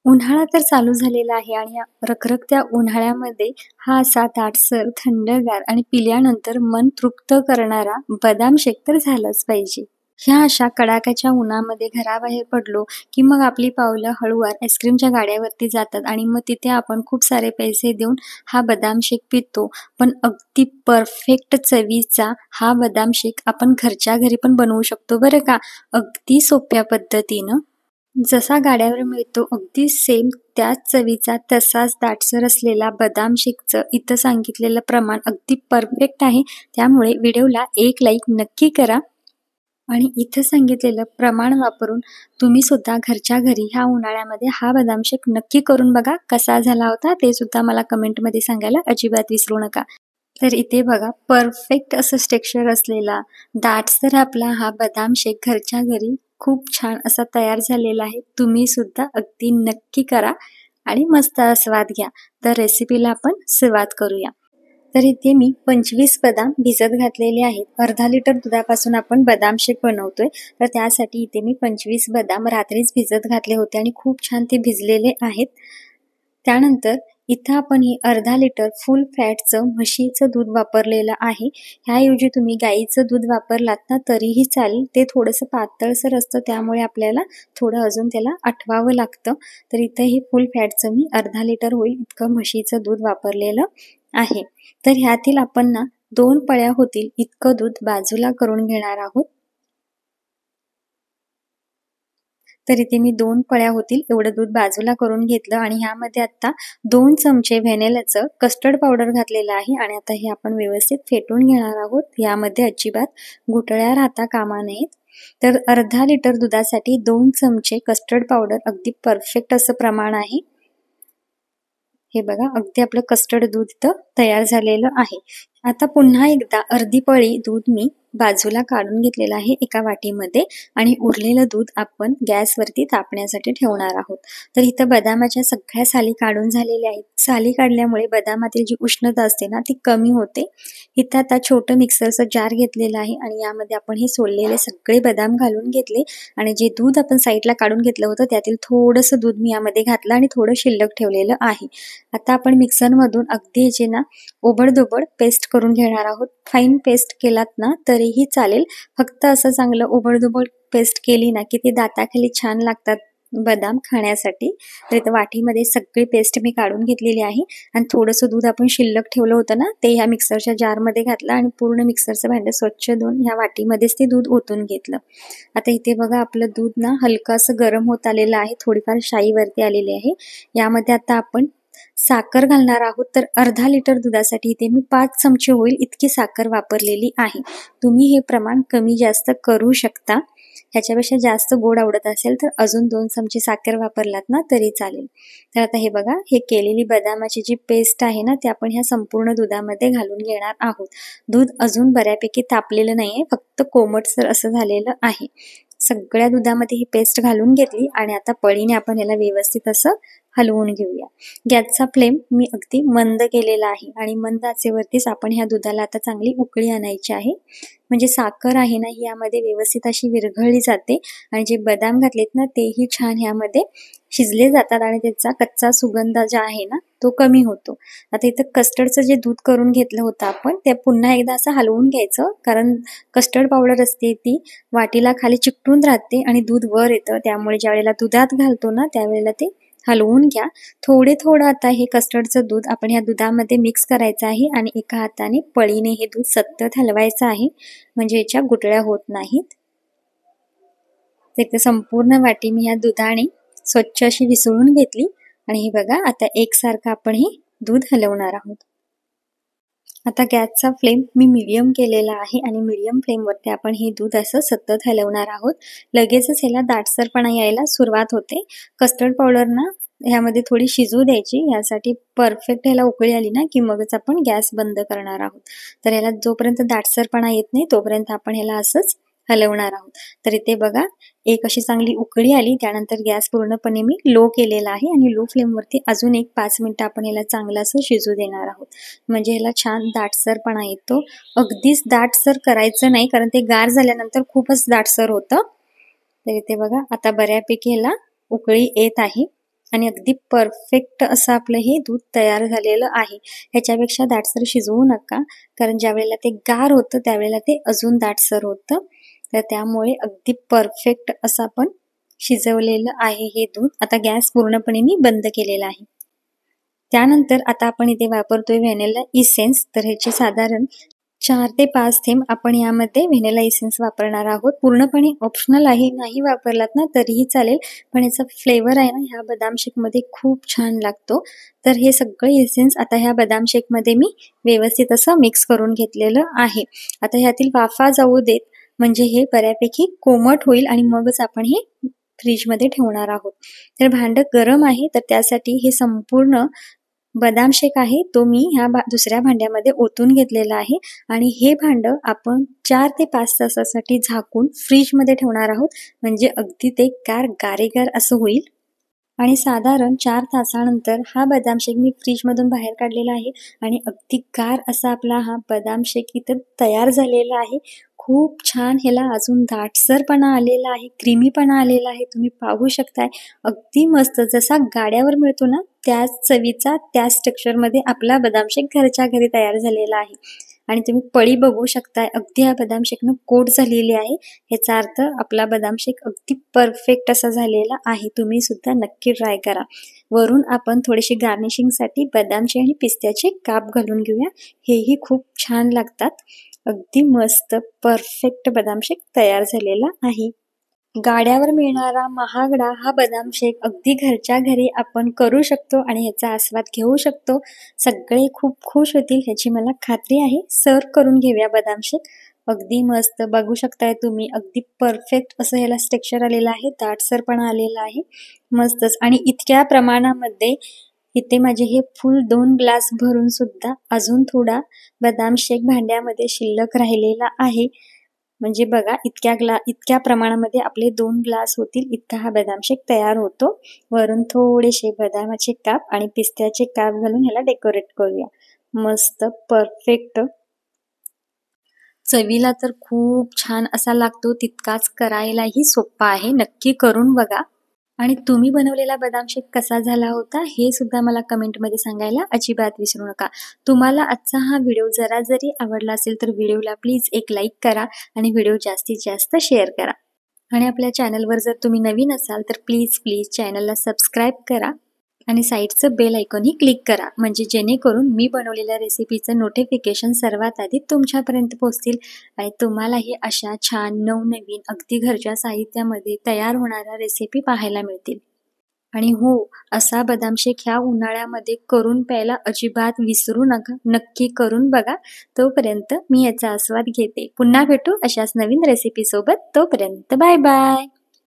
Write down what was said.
उन्हाळा तर चालू झालेला आहे आणि या रखरखत्या उन्हाळ्यामध्ये हा असा दाटसर, थंडगार आणि पिल्यानंतर मन तृप्त करणारा बदाम शेक तर झालाच पाहिजे. ह्या अशा कडाक्याच्या उन्हामध्ये घराबाहेर पडलो, की मग आपली पावलं हळूवार आईस्क्रीमच्या गाड्यावरती जातात आणि मग तिथे आपण खूप सारे पैसे देऊन हा बदाम शेक पितो. पण अगदी परफेक्ट चवीचा हा बदाम शेक आपण घरच्या घरी पण बनवू शकतो बरं का, अगदी सोप्या पद्धतीनं. जसा गाड्यावर मिळतो अगदी सेम त्याच चवीचा तसाच दाटसर असलेला बदाम शेकचं इथं सांगितलेलं प्रमाण अगदी परफेक्ट आहे. त्यामुळे व्हिडिओला एक लाईक नक्की करा आणि इथं सांगितलेलं प्रमाण वापरून तुम्ही सुद्धा घरच्या घरी ह्या उन्हाळ्यामध्ये हा बदाम शेक नक्की करून बघा. कसा झाला होता ते सुद्धा मला कमेंटमध्ये सांगायला अजिबात विसरू नका. तर इथे बघा परफेक्ट असं टेक्स्चर असलेला दाटसर आपला हा बदाम शेक घरच्या घरी खूप छान असा तयार झालेला आहे. तुम्ही सुद्धा अगदी नक्की करा आणि मस्त आस्वाद घ्या. तर रेसिपीला आपण सुरुवात करूया. तर इथे मी 25 बदाम भिजत घातलेले आहेत. अर्धा लिटर दुधापासून आपण बदाम शेक बनवतोय. तर त्यासाठी इथे मी 25 बदाम रात्रीच भिजत घातले होते आणि खूप छान ते भिजलेले आहेत. त्यानंतर इथं आपण हे अर्धा लिटर फुल फॅटचं म्हशीचं दूध वापरलेलं आहे. ह्याऐवजी तुम्ही गाईचं दूध वापरलात ना तरीही चालेल. ते थोडंसं पातळसर असतं त्यामुळे आपल्याला थोडं अजून त्याला आटवावं लागतं. तर इथं हे फुल फॅटचं मी अर्धा लिटर होईल इतकं म्हशीचं दूध वापरलेलं आहे. तर ह्यातील आपण ना 2 पळ्या होतील इतकं दूध बाजूला करून घेणार आहोत. तर इथे मी 2 पळ्या होतील एवढं दूध बाजूला करून घेतलं आणि ह्यामध्ये आता 2 चमचे व्हॅनिलाचं कस्टर्ड पावडर घातलेलं आहे आणि आता हे आपण व्यवस्थित फेटून घेणार आहोत. यामध्ये अजिबात गुठळ्या राहता कामा नयेत. तर अर्धा लिटर दुधासाठी 2 चमचे कस्टर्ड पावडर अगदी परफेक्ट असं प्रमाण आहे. हे बघा अगदी आपलं कस्टर्ड दूध इथं तयार झालेलं आहे. आता पुन्हा एकदा अर्धी पळी दूध मी बाजूला काढून घेतलेलं आहे एका वाटीमध्ये आणि उरलेलं दूध आपण गॅसवरती तापण्यासाठी ठेवणार आहोत. तर इथं बदामाच्या सगळ्या साली काढून झालेल्या आहेत. साली काढल्यामुळे बदामातील जी उष्णता असते ना ती कमी होते. इथं आता छोटं मिक्सरचं जार घेतलेलं आहे आणि यामध्ये आपण हे सोललेले सगळे बदाम घालून घेतले आणि जे दूध आपण साईडला काढून घेतलं होतं त्यातील थोडंसं दूध मी यामध्ये घातलं आणि थोडं शिल्लक ठेवलेलं आहे. आता आपण मिक्सरमधून अगदी याचे ना ओबडधोबड पेस्ट करून घेणार आहोत. फाईन पेस्ट केलात ना तरीही चालेल. फक्त असं चांगलं ओबडधोबड पेस्ट केली ना की ते दाताखाली छान लागतात बदाम खाण्यासाठी. तर इथं वाटीमध्ये सगळी पेस्ट मी काढून घेतलेली आहे आणि थोडंसं दूध आपण शिल्लक ठेवलं होतं ना ते ह्या मिक्सरच्या जारमध्ये घातलं आणि पूर्ण मिक्सरचं भांडं स्वच्छ धुवून ह्या वाटीमध्येच ते दूध ओतून घेतलं. आता इथे बघा आपलं दूध ना हलकं असं गरम होत आलेलं आहे. थोडीफार शाईवरती आलेली आहे. यामध्ये आता आपण साखर घालणार आहोत. तर अर्धा लिटर दुधासाठी इथे मी 5 चमचे होईल इतकी साखर वापरलेली आहे. तुम्ही हे प्रमाण कमी जास्त करू शकता. ह्याच्यापेक्षा जास्त गोड आवडत असेल तर अजून 2 चमचे साखर वापरलात ना तरी चालेल. तर आता हे बघा हे केलेली बदामाची जी पेस्ट आहे ना ती आपण ह्या संपूर्ण दुधामध्ये घालून घेणार आहोत. दूध अजून बऱ्यापैकी तापलेलं नाहीये, फक्त कोमटसर असं झालेलं आहे. सगळ्या दुधामध्ये ही पेस्ट घालून घेतली आणि आता पळीने आपण याला व्यवस्थित असं हलवून घेऊया. गॅसचा फ्लेम मी अगदी मंद केलेला आहे आणि मंद आचेवरतीच आपण ह्या दुधाला आता चांगली उकळी आणायची आहे. म्हणजे साखर आहे ना ही यामध्ये व्यवस्थित अशी विरघळली जाते आणि जे बदाम घातलेत ना तेही छान ह्यामध्ये शिजले जातात आणि त्याचा कच्चा सुगंध जो आहे ना तो कमी होतो. आता इथं कस्टर्डचं जे दूध करून घेतलं होतं आपण ते पुन्हा एकदा असं हलवून घ्यायचं, कारण कस्टर्ड पावडर असते ती वाटीला खाली चिकटून राहते आणि दूध वर येतं. त्यामुळे ज्या वेळेला दुधात घालतो ना त्यावेळेला ते हलवून घ्या. थोडं आता हे कस्टर्डचं दूध आपण ह्या दुधामध्ये मिक्स करायचं आहे आणि एका हाताने पळीने हे दूध सतत हलवायचं आहे म्हणजे याच्या गुठळ्या होत नाहीत. तर संपूर्ण वाटी मी ह्या दुधाने स्वच्छ अशी विसळून घेतली आणि हे बघा आता एकसारखं आपण हे दूध हलवणार आहोत. आता गॅसचा फ्लेम मी मीडियम केलेला आहे आणि मीडियम फ्लेमवरती आपण हे दूध असं सतत हलवणार आहोत. लगेचच ह्याला दाटसरपणा यायला सुरुवात होते. कस्टर्ड पावडर ना ह्यामध्ये थोडी शिजू द्यायची. यासाठी परफेक्ट ह्याला उकळी आली ना की मगच आपण गॅस बंद करणार आहोत. तर ह्याला जोपर्यंत दाटसरपणा येत नाही तोपर्यंत आपण ह्याला असंच हलवणार आहोत. तर इथे बघा एक अशी चांगली उकळी आली. त्यानंतर गॅस पूर्णपणे मी लो केलेला आहे आणि लो फ्लेमवरती अजून एक 5 मिनिटं आपण याला चांगलं असं शिजू देणार आहोत. म्हणजे ह्याला छान दाटसरपणा येतो. अगदीच दाटसर करायचं नाही कारण ते गार झाल्यानंतर खूपच दाटसर होतं. तर इथे बघा आता बऱ्यापैकी ह्याला उकळी येत आहे. आणि अगदी परफेक्ट असं आपलं हे दूध तयार झालेलं आहे. ह्याच्यापेक्षा दाटसर शिजवू नका, कारण ज्या वेळेला ते गार होतं त्यावेळेला ते अजून दाटसर होतं. तर त्यामुळे अगदी परफेक्ट असं आपण शिजवलेलं आहे हे दूध. आता गॅस पूर्णपणे मी बंद केलेला आहे. त्यानंतर आता आपण इथे वापरतोय व्हॅनिला इसेन्स. तर ह्याचे साधारण 4 ते 5 थेंब आपण यामध्ये व्हॅनिला इसेन्स वापरणार आहोत. पूर्णपणे ऑप्शनल आहे, नाही वापरलात ना तरीही चालेल, पण याचा फ्लेवर आहे ना ह्या बदाम शेकमध्ये खूप छान लागतो. तर हे सगळे इसेन्स आता ह्या बदाम शेकमध्ये मी व्यवस्थित असं मिक्स करून घेतलेलं आहे. आता ह्यातील वाफा जाऊ देत, म्हणजे हे बऱ्यापैकी कोमट होईल आणि मगच आपण हे फ्रीजमध्ये ठेवणार आहोत. तर भांडं गरम आहे, तर त्यासाठी हे संपूर्ण बदाम शेक आहे तो मी ह्या दुसऱ्या भांड्यामध्ये ओतून घेतलेला आहे आणि हे भांडं आपण 4 ते 5 तासासाठी झाकून फ्रीजमध्ये ठेवणार आहोत, म्हणजे अगदी ते गारेगार असं होईल. आणि साधारण 4 तासानंतर हा बदाम शेक मी फ्रीजमधून बाहेर काढलेला आहे आणि अगदी गार असा आपला हा बदाम शेक इथं तयार झालेला आहे. खूप छान ह्याला अजून दाटसरपणा आलेला आहे, क्रीमीपणा आलेला आहे. तुम्ही पाहू शकताय अगदी मस्त जसा गाड्यावर मिळतो ना त्याच चवीचा त्याच टेक्स्चरमध्ये आपला बदाम शेक घरच्या घरी तयार झालेला आहे. आणि तुम्ही पळी बघू शकताय अगदी हा बदाम शेकनं कोट झालेली आहे. याचा अर्थ आपला बदाम शेक अगदी परफेक्ट असा झालेला आहे. तुम्ही सुद्धा नक्की ट्राय करा. वरून आपण थोडीशी गार्निशिंगसाठी बदामचे आणि पिस्त्याचे काप घालून घेऊया. हेही खूप छान लागतात. अगदी मस्त परफेक्ट बदाम शेक तयार झालेला आहे. गाड्यावर मिळणारा महागडा हा बदाम शेक अगदी घरच्या घरी आपण करू शकतो आणि ह्याचा आस्वाद घेऊ शकतो. सगळे खूप खुश होतील ह्याची मला खात्री आहे. सर्व करून घेऊया बदाम शेक. अगदी मस्त बघू शकताय तुम्ही अगदी परफेक्ट असं ह्याला टेक्स्चर आलेलं आहे, दाटसरपणा आलेला आहे मस्तच. आणि इतक्या प्रमाणामध्ये इथे माझे हे फुल 2 ग्लास भरून सुद्धा अजून थोडा बदाम शेक भांड्यामध्ये शिल्लक राहिलेला आहे. म्हणजे बघा इतक्या प्रमाणामध्ये आपले 2 ग्लास होतील इतका हा बदाम शेक तयार होतो. वरून थोडेसे बदामाचे काप आणि पिस्त्याचे काप घालून ह्याला डेकोरेट करूया. मस्त परफेक्ट. चवीला तर खूप छान असा लागतो, तितकाच करायलाही सोपा आहे. नक्की करून बघा. आणि तुम्ही बनवलेला बदाम शेक कसा झाला होता हे सुद्धा मला कमेंटमध्ये सांगायला अजिबात विसरू नका. तुम्हाला आजचा हा व्हिडिओ जरा जरी आवडला असेल तर व्हिडिओला प्लीज एक लाईक करा आणि व्हिडिओ जास्तीत जास्त शेअर करा. आणि आपल्या चॅनलवर जर तुम्ही नवीन असाल तर प्लीज चॅनलला सबस्क्राईब करा आणि साईडचं बेल आयकॉनही क्लिक करा, म्हणजे जेणेकरून मी बनवलेल्या रेसिपीचं नोटिफिकेशन सर्वात आधी तुमच्यापर्यंत पोहोचतील आणि तुम्हालाही अशा छान नवनवीन अगदी घरच्या साहित्यामध्ये तयार होणाऱ्या रेसिपी पाहायला मिळतील. आणि हो, असा बदाम शेक ह्या उन्हाळ्यामध्ये करून प्यायला अजिबात विसरू नका. नक्की करून बघा. तोपर्यंत मी याचा आस्वाद घेते. पुन्हा भेटू अशाच नवीन रेसिपी सोबत. तोपर्यंत बाय बाय.